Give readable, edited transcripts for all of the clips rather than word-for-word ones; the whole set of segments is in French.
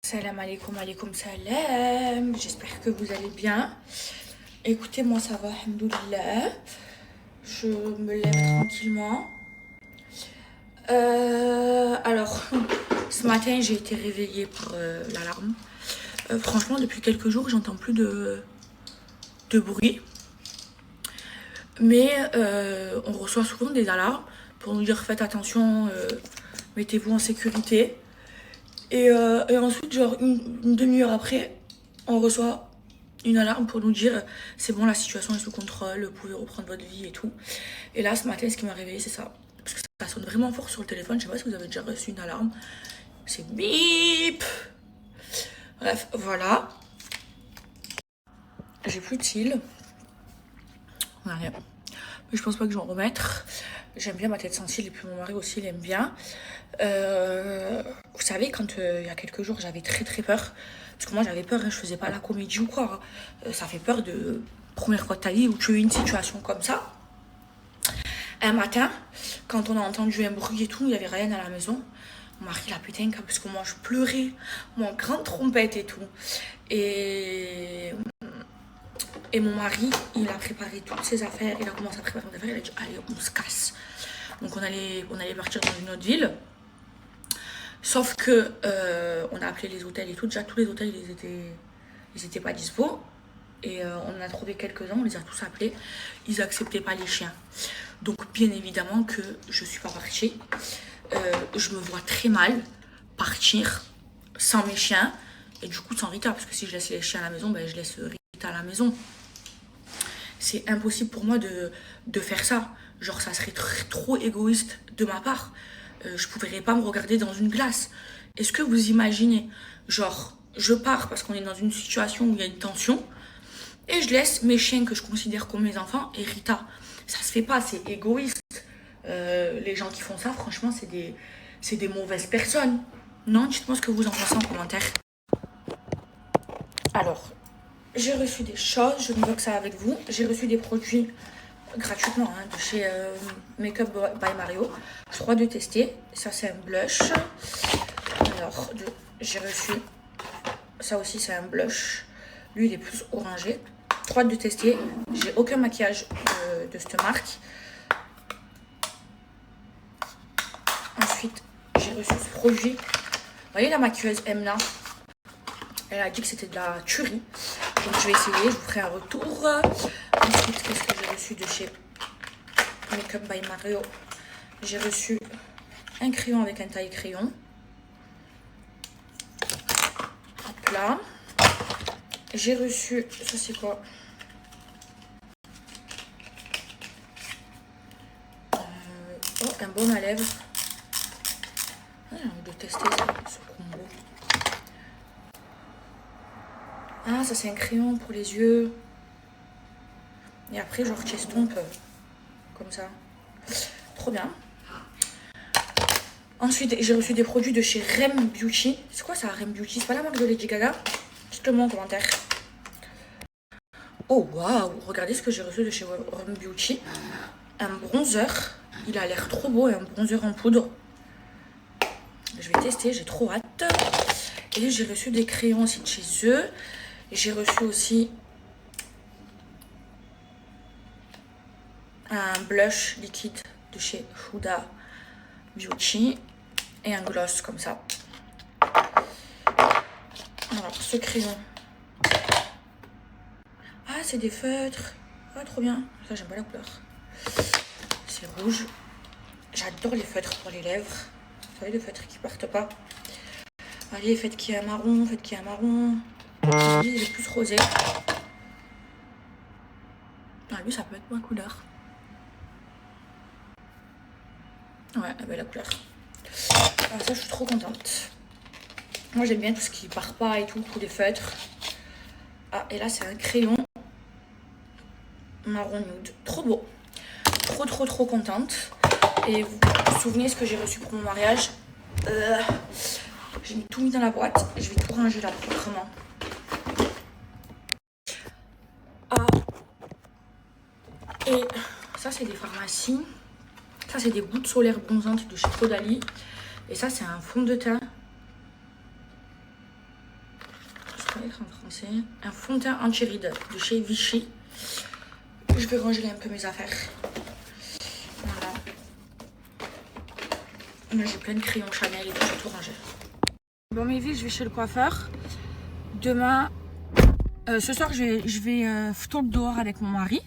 Salam alaikum, alaikum salam. J'espère que vous allez bien. Écoutez, moi ça va, alhamdoulilah. Je me lève tranquillement. Alors, ce matin j'ai été réveillée par l'alarme. Franchement, depuis quelques jours, j'entends plus de bruit. Mais on reçoit souvent des alarmes pour nous dire faites attention, mettez-vous en sécurité. Et ensuite, genre une demi-heure après, on reçoit une alarme pour nous dire c'est bon, la situation est sous contrôle, vous pouvez reprendre votre vie et tout. Et là, ce matin, ce qui m'a réveillée, c'est ça. Parce que ça sonne vraiment fort sur le téléphone. Je sais pas si vous avez déjà reçu une alarme. C'est bip. Bref, voilà. J'ai plus de cils. Rien. Mais je pense pas que je vais en remettre. J'aime bien ma tête sans cils et puis mon mari aussi il aime bien. Vous savez, quand il y a quelques jours j'avais très peur, parce que moi j'avais peur, hein, je faisais pas la comédie ou quoi. Ça fait peur de première fois de ta vie où tu as eu une situation comme ça. Un matin, quand on a entendu un bruit et tout, il y avait Ryan à la maison. Mon mari il a pété un câble parce que moi je pleurais, moi en grande trompette et tout. Et mon mari, il a préparé toutes ses affaires, il a commencé à préparer ses affaires, il a dit allez, on se casse. Donc on allait partir dans une autre ville. Sauf que on a appelé les hôtels et tout. Déjà tous les hôtels ils étaient pas dispo. Et on en a trouvé quelques-uns, on les a tous appelés. Ils acceptaient pas les chiens. Donc bien évidemment que je suis pas partie. Je me vois très mal partir sans mes chiens. Et du coup sans Rita, parce que si je laisse les chiens à la maison, ben, je laisse Rita à la maison. C'est impossible pour moi de faire ça. Genre, ça serait trop égoïste de ma part. Je ne pourrais pas me regarder dans une glace. Est-ce que vous imaginez? Genre, je pars parce qu'on est dans une situation où il y a une tension et je laisse mes chiens que je considère comme mes enfants et Rita. Ça se fait pas, c'est égoïste. Les gens qui font ça, franchement, c'est des mauvaises personnes. Non, dites-moi ce que vous en pensez en commentaire. Alors, j'ai reçu des choses, je ne veux que ça avec vous. J'ai reçu des produits gratuitement hein, de chez Makeup by Mario. 3 de tester. Ça, c'est un blush. Alors, j'ai reçu... Ça aussi, c'est un blush. Lui, il est plus orangé. 3 de tester. J'ai aucun maquillage de cette marque. Ensuite, j'ai reçu ce produit. Vous voyez la maquilleuse Emna? Elle a dit que c'était de la tuerie. Donc je vais essayer, je vous ferai un retour. Ensuite, qu'est-ce que j'ai reçu de chez Makeup by Mario? J'ai reçu un crayon avec un taille-crayon. Hop là. J'ai reçu, ça c'est quoi? Oh, un baume à lèvres. J'ai envie de tester ce combo. Ah, ça c'est un crayon pour les yeux. Et après, genre, tu estompes comme ça. Trop bien. Ensuite, j'ai reçu des produits de chez Rem Beauty. C'est quoi ça, Rem Beauty? C'est pas la marque de Lady Gaga? Dites-le moi en commentaire. Oh, waouh! Regardez ce que j'ai reçu de chez Rem Beauty. Un bronzer. Il a l'air trop beau, un bronzer en poudre. Je vais tester, j'ai trop hâte. Et j'ai reçu des crayons aussi de chez eux. Et j'ai reçu aussi un blush liquide de chez Huda Beauty et un gloss comme ça. Alors, ce crayon. Ah, c'est des feutres. Ah, trop bien. Ça, j'aime pas la couleur. C'est rouge. J'adore les feutres pour les lèvres. Vous savez, les feutres qui partent pas. Allez, faites qu'il y a un marron, faites qu'il y a un marron. Lui, il est plus rosé. Ah, lui, ça peut être ma couleur. Ouais, la belle couleur. Alors ça, je suis trop contente. Moi, j'aime bien tout ce qui part pas et tout, pour les feutres. Ah, et là, c'est un crayon marron nude. Trop beau. Trop contente. Et vous vous souvenez ce que j'ai reçu pour mon mariage? J'ai tout mis dans la boîte. Et je vais tout ranger là proprement. Ah. Et ça, c'est des pharmacies. Ça, c'est des gouttes solaires bronzantes de chez Caudalie. Et ça, c'est un fond de teint. pas écrit en français. Un fond de teint anti-rides de chez Vichy. Je vais ranger un peu mes affaires. Voilà. Là, j'ai plein de crayons Chanel et tout, j'ai tout rangé. Bon, mes vies, je vais chez le coiffeur. Demain, ce soir, je vais foutre dehors avec mon mari.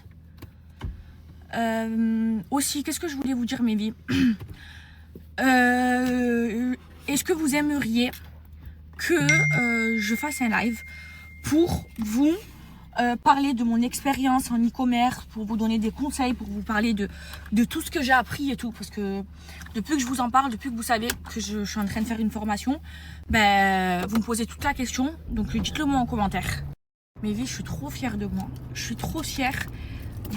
Aussi, qu'est-ce que je voulais vous dire, mes vies? Est-ce que vous aimeriez que je fasse un live pour vous parler de mon expérience en e-commerce, pour vous donner des conseils, pour vous parler de tout ce que j'ai appris et tout, parce que depuis que je vous en parle, depuis que vous savez que je suis en train de faire une formation, ben, vous me posez toute la question, donc dites-le moi en commentaire. Mais oui, je suis trop fière de moi, je suis trop fière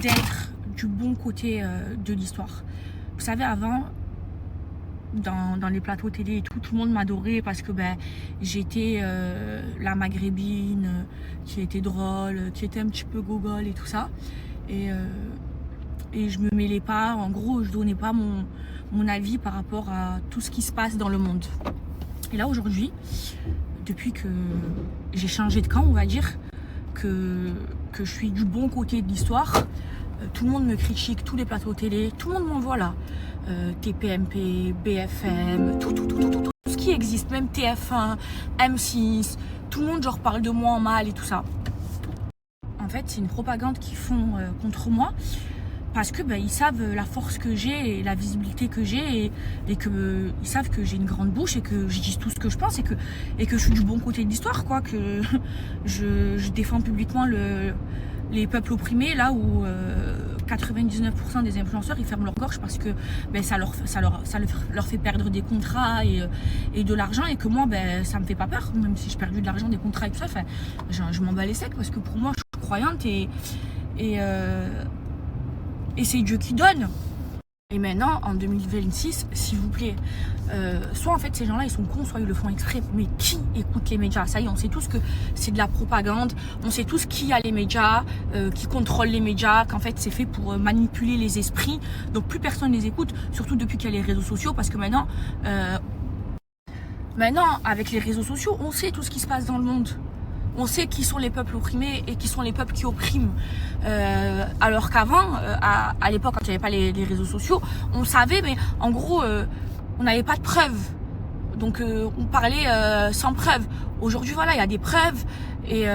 d'être du bon côté de l'histoire. Vous savez, avant, dans les plateaux télé et tout le monde m'adorait parce que ben, j'étais la maghrébine qui était drôle, qui était un petit peu gogol et tout ça. Et je me mêlais pas, en gros, je donnais pas mon avis par rapport à tout ce qui se passe dans le monde. Et là, aujourd'hui, depuis que j'ai changé de camp, on va dire, que je suis du bon côté de l'histoire, tout le monde me critique, tous les plateaux télé, tout le monde m'envoie là. TPMP, BFM, tout ce qui existe, même TF1, M6, tout le monde genre parle de moi en mal et tout ça. En fait, c'est une propagande qu'ils font contre moi parce que ben, ils savent la force que j'ai et la visibilité que j'ai et que ils savent que j'ai une grande bouche et que je dis tout ce que je pense et que je suis du bon côté de l'histoire, quoi, que je défends publiquement les peuples opprimés, là où 99% des influenceurs ils ferment leur gorge parce que ben, ça leur fait perdre des contrats et de l'argent, et que moi ben, ça me fait pas peur, même si j'ai perdu de l'argent, des contrats et tout ça. Enfin, je m'en bats les steaks parce que pour moi je suis croyante et c'est Dieu qui donne. Et maintenant, en 2026, s'il vous plaît, soit en fait ces gens-là ils sont cons, soit ils le font exprès. Mais qui écoute les médias? Ça y est, on sait tous que c'est de la propagande. On sait tous qui a les médias, qui contrôle les médias, qu'en fait c'est fait pour manipuler les esprits. Donc plus personne les écoute, surtout depuis qu'il y a les réseaux sociaux, parce que maintenant, avec les réseaux sociaux, on sait tout ce qui se passe dans le monde. On sait qui sont les peuples opprimés et qui sont les peuples qui oppriment. Alors qu'avant, à l'époque, quand il n'y avait pas les réseaux sociaux, on savait, mais en gros, on n'avait pas de preuves. Donc, on parlait sans preuves. Aujourd'hui, voilà, il y a des preuves. Et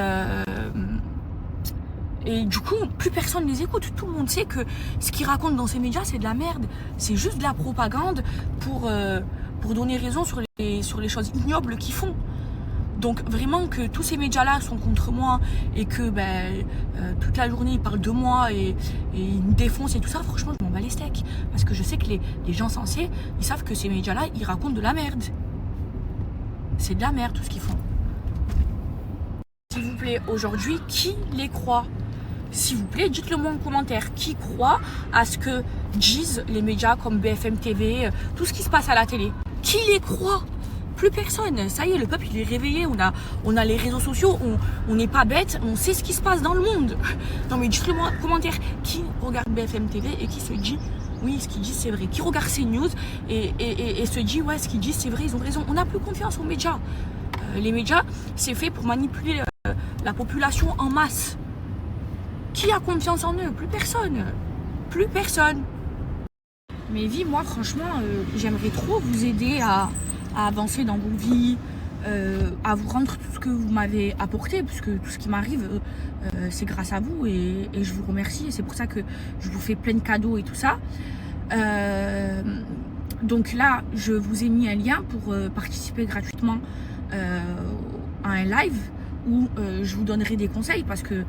du coup, plus personne ne les écoute. Tout le monde sait que ce qu'ils racontent dans ces médias, c'est de la merde. C'est juste de la propagande pour donner raison sur les choses ignobles qu'ils font. Donc vraiment que tous ces médias-là sont contre moi et que ben, toute la journée ils parlent de moi et ils me défoncent et tout ça, franchement je m'en bats les steaks. Parce que je sais que les gens sensés, ils savent que ces médias-là, ils racontent de la merde. C'est de la merde tout ce qu'ils font. S'il vous plaît, aujourd'hui, qui les croit? S'il vous plaît, dites-le moi en commentaire. Qui croit à ce que disent les médias comme BFM TV, tout ce qui se passe à la télé? Qui les croit? Plus personne. Ça y est, le peuple il est réveillé. On a les réseaux sociaux. On n'est pas bête. On sait ce qui se passe dans le monde. Non mais dites-le moi en commentaire. Qui regarde BFM TV et qui se dit oui, ce qu'ils disent c'est vrai? Qui regarde CNews et se dit ouais, ce qu'ils disent c'est vrai, ils ont raison? On n'a plus confiance aux médias. Les médias, c'est fait pour manipuler la population en masse. Qui a confiance en eux? Plus personne. Plus personne. Mais vie, moi franchement, j'aimerais trop vous aider à avancer dans vos vies, à vous rendre tout ce que vous m'avez apporté, puisque tout ce qui m'arrive, c'est grâce à vous et je vous remercie. Et c'est pour ça que je vous fais plein de cadeaux et tout ça. Donc là, je vous ai mis un lien pour participer gratuitement à un live où je vous donnerai des conseils parce que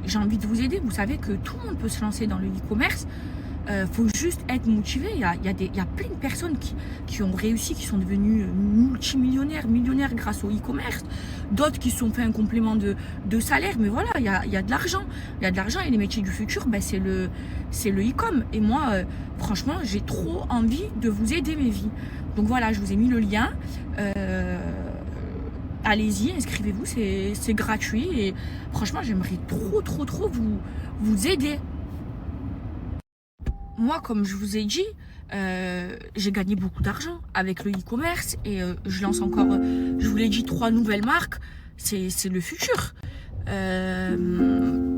j'ai envie de vous aider. Vous savez que tout le monde peut se lancer dans le e-commerce. Faut juste être motivé. Il y a plein de personnes qui ont réussi, qui sont devenues millionnaires grâce au e-commerce. D'autres qui se sont fait un complément de salaire. Mais voilà, il y a de l'argent. Il y a de l'argent et les métiers du futur, ben, c'est le e-com. Et moi, franchement, j'ai trop envie de vous aider, mes vies. Donc voilà, je vous ai mis le lien. Allez-y, inscrivez-vous, c'est gratuit. Et franchement, j'aimerais trop vous aider. Moi, comme je vous ai dit, j'ai gagné beaucoup d'argent avec le e-commerce et je lance encore, je vous l'ai dit, 3 nouvelles marques. c'est le futur.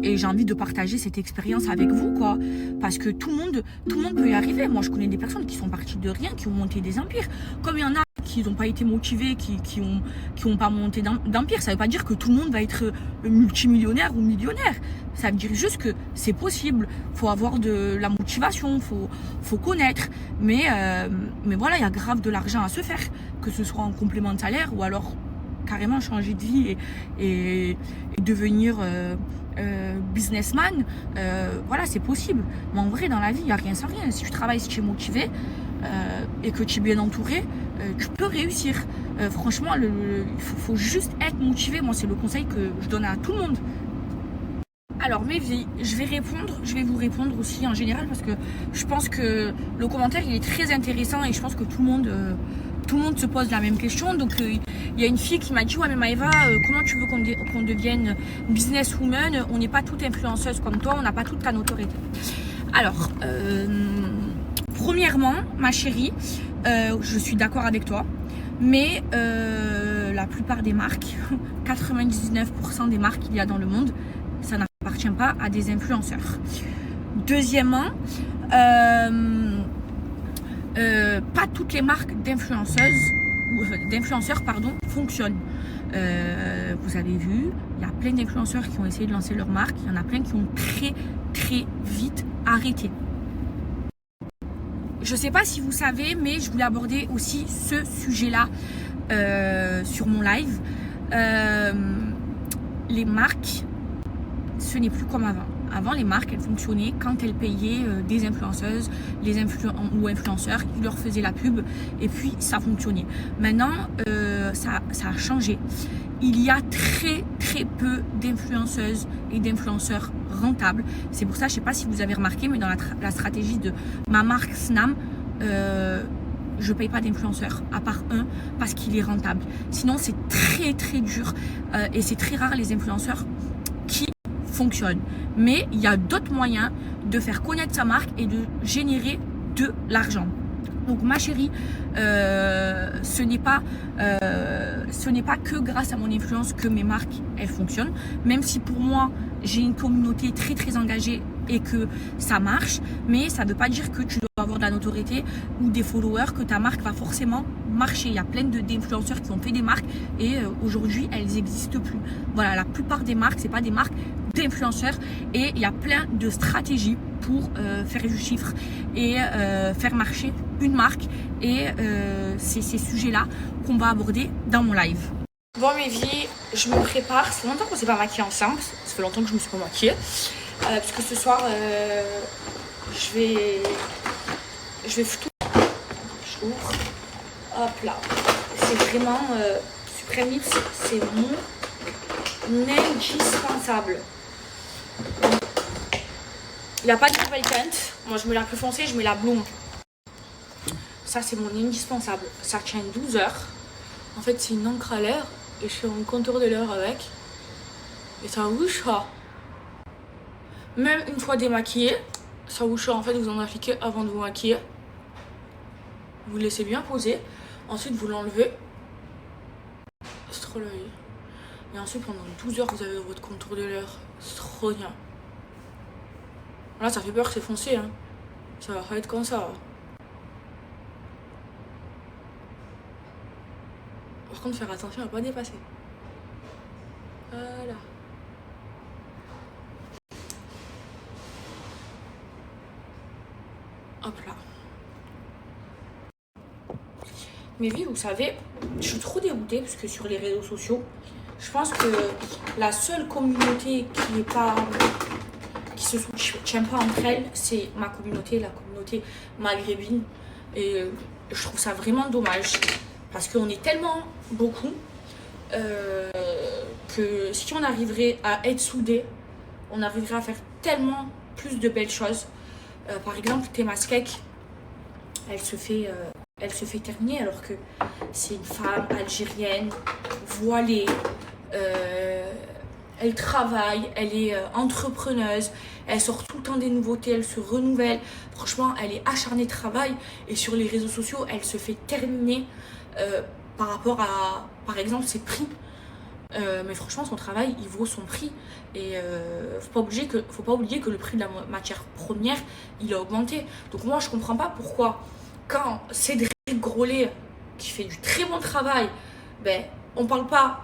Et j'ai envie de partager cette expérience avec vous, quoi. Parce que tout le monde peut y arriver. Moi, je connais des personnes qui sont parties de rien, qui ont monté des empires. Comme il y en a qui n'ont pas été motivés, qui ont pas monté d'empire. Ça veut pas dire que tout le monde va être multimillionnaire ou millionnaire. Ça veut dire juste que c'est possible. Faut avoir de la motivation, faut connaître. Mais voilà, il y a grave de l'argent à se faire. Que ce soit en complément de salaire ou alors carrément changer de vie et devenir businessman, voilà, c'est possible. Mais en vrai, dans la vie, il n'y a rien sans rien. Si tu travailles, si tu es motivé et que tu es bien entouré, tu peux réussir. Franchement, il faut juste être motivé. Moi, c'est le conseil que je donne à tout le monde. Alors, mes vies, je vais vous répondre aussi en général parce que je pense que le commentaire, il est très intéressant et je pense que tout le monde se pose la même question. Donc il y a une fille qui m'a dit: ouais, mais Maëva, comment tu veux qu'on devienne businesswoman? On n'est pas toute influenceuse comme toi, on n'a pas toute ta notoriété. Alors premièrement, ma chérie, je suis d'accord avec toi, mais la plupart des marques, 99% des marques qu'il y a dans le monde, ça n'appartient pas à des influenceurs. Deuxièmement, pas toutes les marques d'influenceurs fonctionnent. Vous avez vu, il y a plein d'influenceurs qui ont essayé de lancer leur marque, il y en a plein qui ont très très vite arrêté. Je ne sais pas si vous savez, mais je voulais aborder aussi ce sujet-là sur mon live. Les marques, ce n'est plus comme avant. Avant, les marques, elles fonctionnaient quand elles payaient des influenceuses ou influenceurs qui leur faisaient la pub et puis ça fonctionnait. Maintenant, ça a changé. Il y a très très peu d'influenceuses et d'influenceurs rentables. C'est pour ça, je ne sais pas si vous avez remarqué, mais dans la stratégie de ma marque Snam, je ne paye pas d'influenceur, à part un, parce qu'il est rentable. Sinon, c'est très très dur et c'est très rare les influenceurs qui fonctionnent. Mais il y a d'autres moyens de faire connaître sa marque et de générer de l'argent. Donc ma chérie, ce n'est pas que grâce à mon influence que mes marques elles fonctionnent. Même si pour moi j'ai une communauté très très engagée et que ça marche, mais ça ne veut pas dire que tu dois avoir de la notoriété ou des followers, que ta marque va forcément marcher. Il y a plein d'influenceurs qui ont fait des marques et aujourd'hui elles n'existent plus. Voilà, la plupart des marques, c'est pas des marques d'influenceurs et il y a plein de stratégies pour faire du chiffre et faire marcher une marque et c'est ces sujets-là qu'on va aborder dans mon live. Bon mes vies, je me prépare, ça fait longtemps qu'on ne s'est pas maquillé ensemble, ça fait longtemps que je me suis pas maquillée, parce que ce soir je vais foutre, j'ouvre, hop là, c'est vraiment Supreme Lips, c'est mon indispensable. Il n'y a pas de Purple Tint, moi je mets la plus foncée, je mets la Bloom. Ça c'est mon indispensable, ça tient 12 heures. En fait c'est une encre à lèvres et je fais un contour de lèvres avec. Et ça wouche. Même une fois démaquillé, ça wouche en fait, vous en appliquez avant de vous maquiller. Vous le laissez bien poser, ensuite vous l'enlevez. C'est trop l'œil. Et ensuite pendant 12 heures vous avez votre contour de lèvres, c'est trop bien. Là ça fait peur, c'est foncé hein. Ça va pas être comme ça. Par contre, faire attention à ne pas dépasser. Voilà. Hop là. Mais oui, vous savez, je suis trop dégoûtée parce que sur les réseaux sociaux, je pense que la seule communauté qui se soutient pas entre elles, c'est ma communauté, la communauté maghrébine. Et je trouve ça vraiment dommage. Parce qu'on est tellement beaucoup que si on arriverait à être soudés, on arriverait à faire tellement plus de belles choses. Par exemple, Temaskek, elle se fait terminer alors que c'est une femme algérienne, voilée, elle travaille, elle est entrepreneuse, elle sort tout le temps des nouveautés, elle se renouvelle. Franchement, elle est acharnée de travail et sur les réseaux sociaux, elle se fait terminer par rapport à, par exemple, ses prix. Mais franchement, son travail, il vaut son prix. Et faut pas oublier que le prix de la matière première, il a augmenté. Donc moi, je comprends pas pourquoi, quand Cédric Grolet, qui fait du très bon travail, ben, on parle pas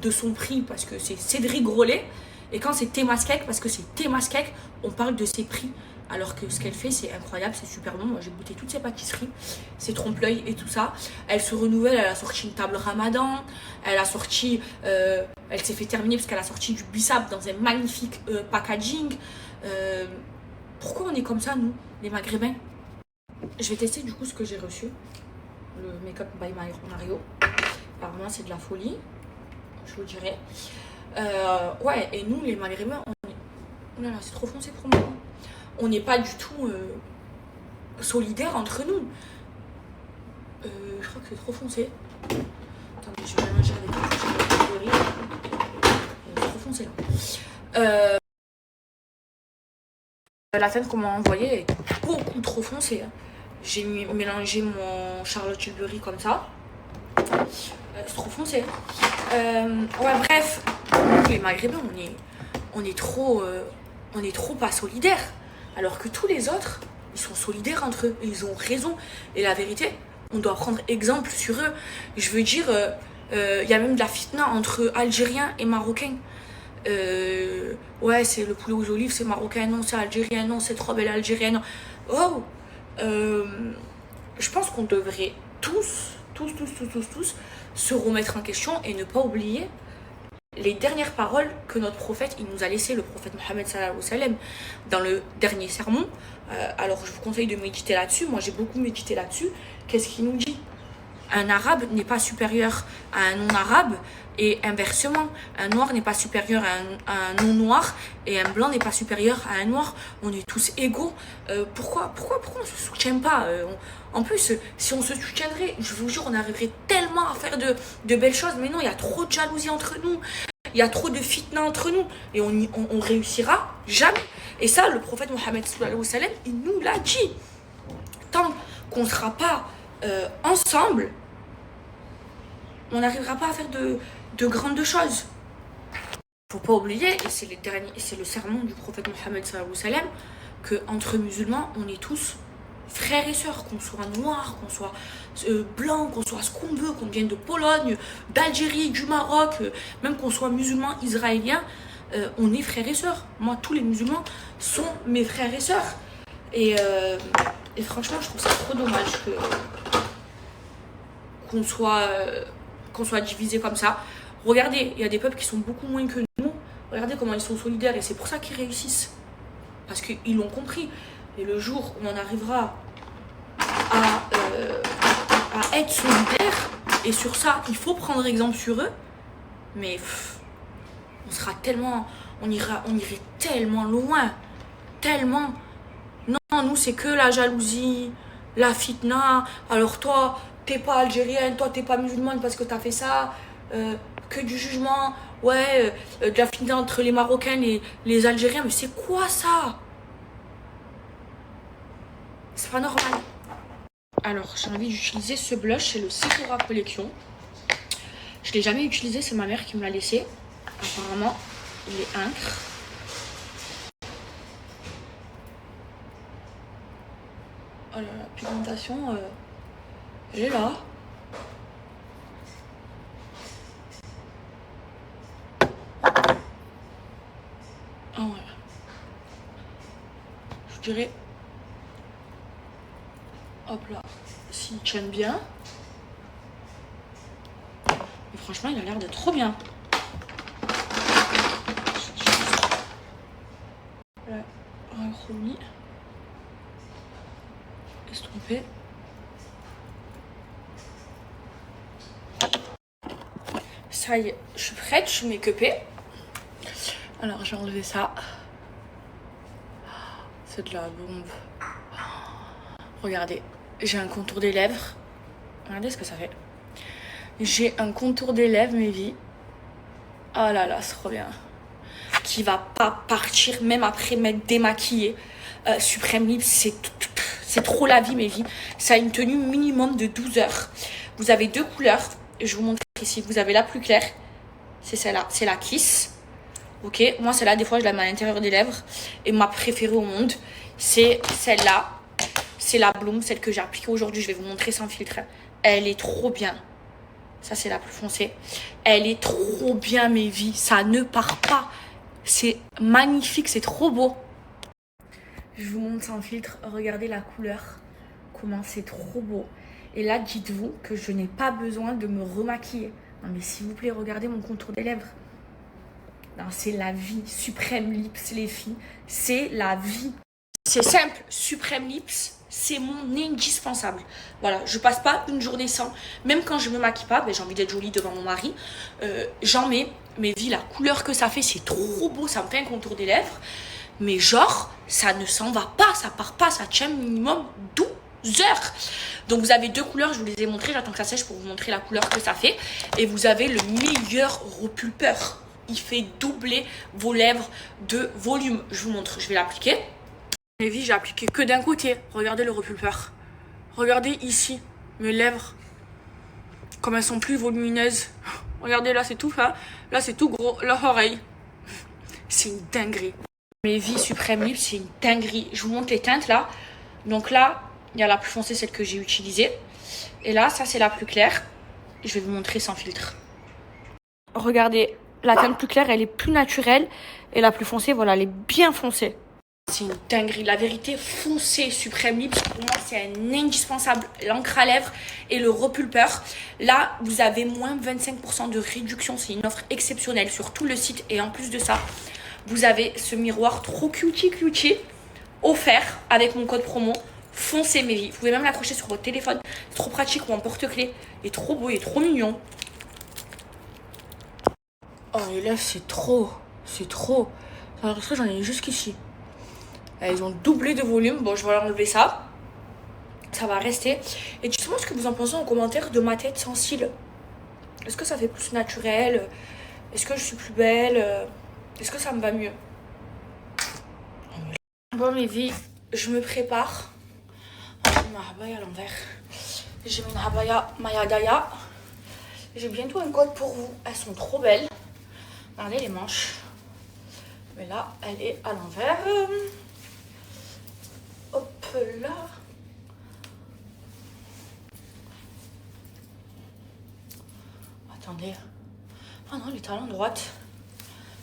de son prix parce que c'est Cédric Grolet. Et quand c'est Temascake, parce que c'est Temascake, on parle de ses prix. Alors que ce qu'elle fait, c'est incroyable, c'est super bon. Moi, j'ai goûté toutes ses pâtisseries, ses trompe-l'œil et tout ça. Elle se renouvelle, elle a sorti une table Ramadan. Elle a sorti, elle s'est fait terminer parce qu'elle a sorti du bissap dans un magnifique packaging. Pourquoi on est comme ça, nous, les Maghrébins? Je vais tester du coup ce que j'ai reçu. Le Make-up by Mario. Apparemment, c'est de la folie. Je vous dirai. Ouais, et nous, les Maghrébins, on est... Oh là là, c'est trop foncé pour moi. On n'est pas du tout solidaires entre nous. Je crois que c'est trop foncé. Attendez, je vais mélanger avec le riz. C'est trop foncé là. La teinte qu'on m'a envoyée est beaucoup trop foncée. J'ai mélangé mon Charlotte Tilbury comme ça. C'est trop foncé. Ouais, bref, les Maghrébins, on est trop pas solidaires. Alors que tous les autres, ils sont solidaires entre eux. Ils ont raison. Et la vérité, on doit prendre exemple sur eux. Je veux dire, y a même de la fitna entre Algériens et Marocains. Ouais, c'est le poulet aux olives, c'est marocain, non, c'est algérien, non, c'est trop belle algérienne. Oh, je pense qu'on devrait tous se remettre en question et ne pas oublier les dernières paroles que notre prophète, il nous a laissées, le prophète Mohammed sallallahu alayhi wa sallam, dans le dernier sermon. Alors je vous conseille de méditer là-dessus. Moi j'ai beaucoup médité là-dessus. Qu'est-ce qu'il nous dit? Un arabe n'est pas supérieur à un non-arabe et inversement. Un noir n'est pas supérieur à un non-noir et un blanc n'est pas supérieur à un noir. On est tous égaux. Pourquoi on ne se soutient pas? En plus, si on se soutiendrait, je vous jure, on arriverait tellement à faire de belles choses. Mais non, il y a trop de jalousie entre nous. Il y a trop de fitna entre nous. Et on réussira jamais. Et ça, le prophète Mohammed sallallahu alayhi wa sallam, il nous l'a dit. Tant qu'on ne sera pas ensemble, on n'arrivera pas à faire de grandes choses. Faut pas oublier, et c'est le sermon du prophète Mohammed sallallahu alayhi wa sallam, qu'entre musulmans, on est tous frères et sœurs, qu'on soit noirs, qu'on soit blancs, qu'on soit ce qu'on veut, qu'on vienne de Pologne, d'Algérie, du Maroc, même qu'on soit musulmans israéliens, on est frères et sœurs. Moi, tous les musulmans sont mes frères et sœurs. Et franchement, je trouve ça trop dommage qu'on soit divisés comme ça. Regardez, il y a des peuples qui sont beaucoup moins que nous. Regardez comment ils sont solidaires et c'est pour ça qu'ils réussissent. Parce qu'ils l'ont compris. Et le jour où on arrivera à être solidaires, et sur ça, il faut prendre exemple sur eux, mais on sera tellement, on irait tellement loin, tellement. Non, nous c'est que la jalousie, la fitna. Alors toi, t'es pas algérienne, toi t'es pas musulmane parce que t'as fait ça. Que du jugement, ouais, de la fitna entre les Marocains et les Algériens. Mais c'est quoi ça? C'est pas normal. Alors, j'ai envie d'utiliser ce blush, c'est le Sephora Collection. Je l'ai jamais utilisé, c'est ma mère qui me l'a laissé. Apparemment, il est incre. Oh là là, la pigmentation, elle est là. Ah ouais. Je dirais... Hop là, s'il tient bien. Mais franchement, il a l'air d'être trop bien. Là, un chromie. Estompé. Ça y est, je suis prête, je suis make-upée. Alors, j'ai enlevé ça. C'est de la bombe. Regardez, j'ai un contour des lèvres. Regardez ce que ça fait. J'ai un contour des lèvres, mes vies. Oh là là, c'est trop bien. Qui va pas partir même après m'être démaquillée. Supreme Lips, c'est trop la vie, mes vies. Ça a une tenue minimum de 12 heures. Vous avez deux couleurs. Je vous montre ici. Vous avez la plus claire c'est celle-là, c'est la Kiss. Ok, moi celle-là, des fois je la mets à l'intérieur des lèvres. Et ma préférée au monde, c'est celle-là. C'est la Bloom, celle que j'ai appliquée aujourd'hui. Je vais vous montrer sans filtre. Elle est trop bien. Ça, c'est la plus foncée. Elle est trop bien, mes vies. Ça ne part pas. C'est magnifique, c'est trop beau. Je vous montre sans filtre. Regardez la couleur. Comment c'est trop beau. Et là, dites-vous que je n'ai pas besoin de me remaquiller. Non, mais s'il vous plaît, regardez mon contour des lèvres. Non, c'est la vie. Supreme Lips, les filles. C'est la vie. C'est simple. Supreme Lips, c'est mon indispensable. Voilà, je passe pas une journée sans. Même quand je me maquille pas, ben, j'ai envie d'être jolie devant mon mari. J'en mets. Mais vu la couleur que ça fait, c'est trop beau. Ça me fait un contour des lèvres. Mais genre, ça ne s'en va pas. Ça part pas. Ça tient minimum 12 heures. Donc vous avez deux couleurs, je vous les ai montrées. J'attends que ça sèche pour vous montrer la couleur que ça fait. Et vous avez le meilleur repulpeur. Il fait doubler vos lèvres de volume. Je vous montre, je vais l'appliquer. Les vies, j'ai appliqué que d'un côté. Regardez le repulpeur. Regardez ici, mes lèvres. Comme elles sont plus volumineuses. Regardez, là c'est tout fin. Là c'est tout gros. L'oreille. C'est une dinguerie. Mes vies Supreme Lips, c'est une dinguerie. Je vous montre les teintes là. Donc là, il y a la plus foncée, celle que j'ai utilisée. Et là, ça c'est la plus claire. Je vais vous montrer sans filtre. Regardez, la teinte plus claire, elle est plus naturelle. Et la plus foncée, voilà, elle est bien foncée. C'est une dinguerie. La vérité, foncée Supreme Lips, pour moi, c'est un indispensable. L'encre à lèvres et le repulpeur. Là, vous avez moins 25% de réduction. C'est une offre exceptionnelle sur tout le site. Et en plus de ça, vous avez ce miroir trop cutie offert avec mon code promo. Foncez mes vies. Vous pouvez même l'accrocher sur votre téléphone. C'est trop pratique ou en porte-clés. Il est trop beau, il est trop mignon. Oh, les lèvres, c'est trop. C'est trop. Alors que j'en ai jusqu'ici. Elles ont doublé de volume. Bon, je vais enlever ça. Ça va rester. Et dites-moi ce que vous en pensez en commentaire de ma tête sans cils. Est-ce que ça fait plus naturel? Est-ce que je suis plus belle? Est-ce que ça me va mieux? Bon, mes vies, je me prépare. J'ai ma habaya à l'envers. J'ai une habaya Mayadaya. J'ai bientôt un code pour vous. Elles sont trop belles. Regardez les manches. Mais là, elle est à l'envers. Hop là. Attendez. Ah non, elle est à l'endroite.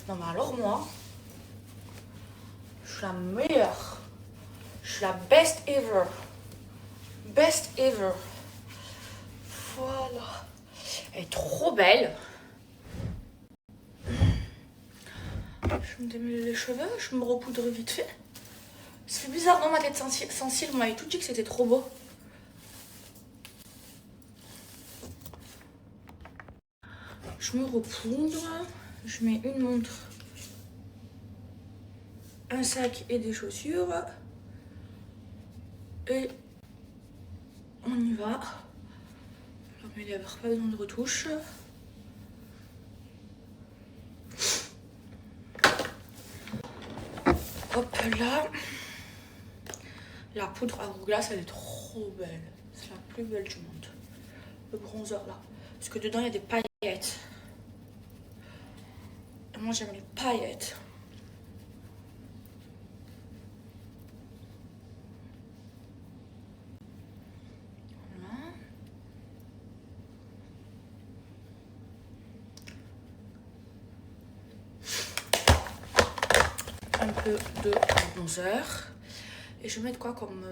Non, mais alors moi, je suis la meilleure. Je suis la best ever. Best ever. Voilà. Elle est trop belle. Je me démêle les cheveux, je me repoudre vite fait. Ça fait bizarre dans ma tête sans cils. Vous m'avez tout dit que c'était trop beau. Je me repoudre. Je mets une montre, un sac et des chaussures. Et on y va. Alors mes lèvres, pas besoin de retouche. Hop là. La poudre à glace, elle est trop belle. C'est la plus belle du monde. Le bronzer là. Parce que dedans il y a des paillettes. Et moi j'aime les paillettes. Voilà. Un peu de bronzer. Et je vais mettre quoi comme...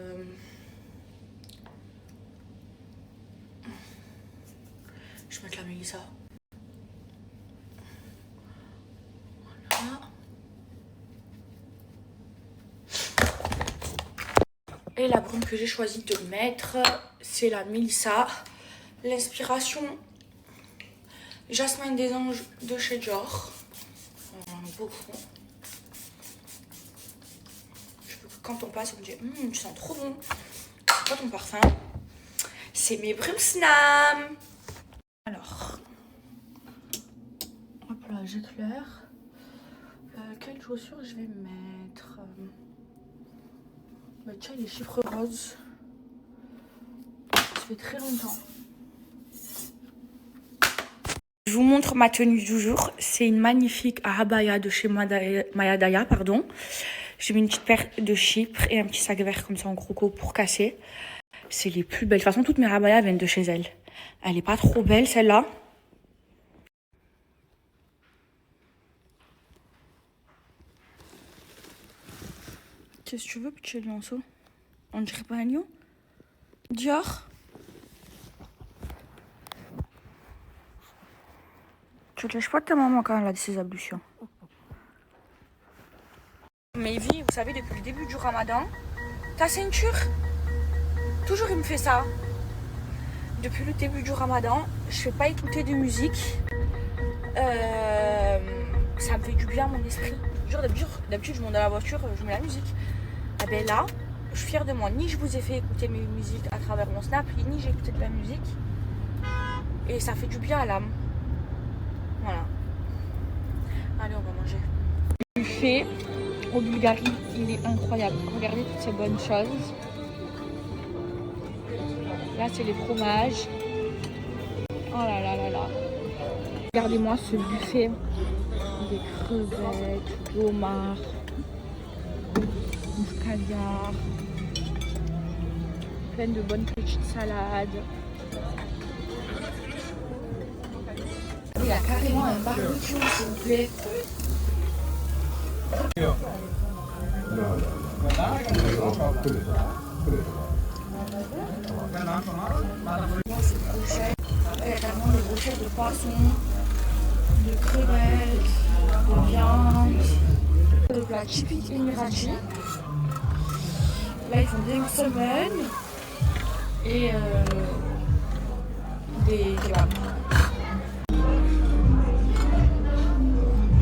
Je vais mettre la Mélissa. Voilà. Et la brume que j'ai choisi de mettre, c'est la Mélissa. L'inspiration Jasmine des Anges de chez Dior. Un beau fond. Quand on passe, on me dit tu sens trop bon. C'est pas ton parfum. C'est mes brumes Snam. Alors, hop là, j'éclaire. Quelles chaussures je vais mettre? Bah tiens, les chiffres roses. Ça fait très longtemps. Je vous montre ma tenue du jour. C'est une magnifique abaya de chez Mayadaya, pardon. J'ai mis une petite paire de chypre et un petit sac vert comme ça en croco pour casser. C'est les plus belles. De toute façon, toutes mes abayas viennent de chez elle. Elle est pas trop belle, celle-là. Qu'est-ce que tu veux, petit lionceau? On dirait pas un lion? Dior? Tu te lèches pas de ta maman quand elle a ses ablutions. Mais vie, vous savez, depuis le début du ramadan, ta ceinture, toujours il me fait ça. Depuis le début du ramadan, je fais pas écouter de musique. Ça me fait du bien à mon esprit. D'habitude, je monte dans la voiture, je mets la musique. Et bien là, je suis fière de moi. Ni je vous ai fait écouter mes musiques à travers mon snap, ni j'ai écouté de la musique. Et ça fait du bien à l'âme. Voilà. Allez, on va manger. Le buffet au Bulgarie, il est incroyable. Regardez toutes ces bonnes choses. Là, c'est les fromages. Oh là là là là. Regardez-moi ce buffet. Des crevettes, du homard, du caviar, plein de bonnes petites salades. Il y a carrément un barbecue, s'il vous plaît. Il y a carrément des brochettes de poisson, de crevettes, de viande, de plats typiques émiratis. Là, ils font des musulmanes et des kebabs.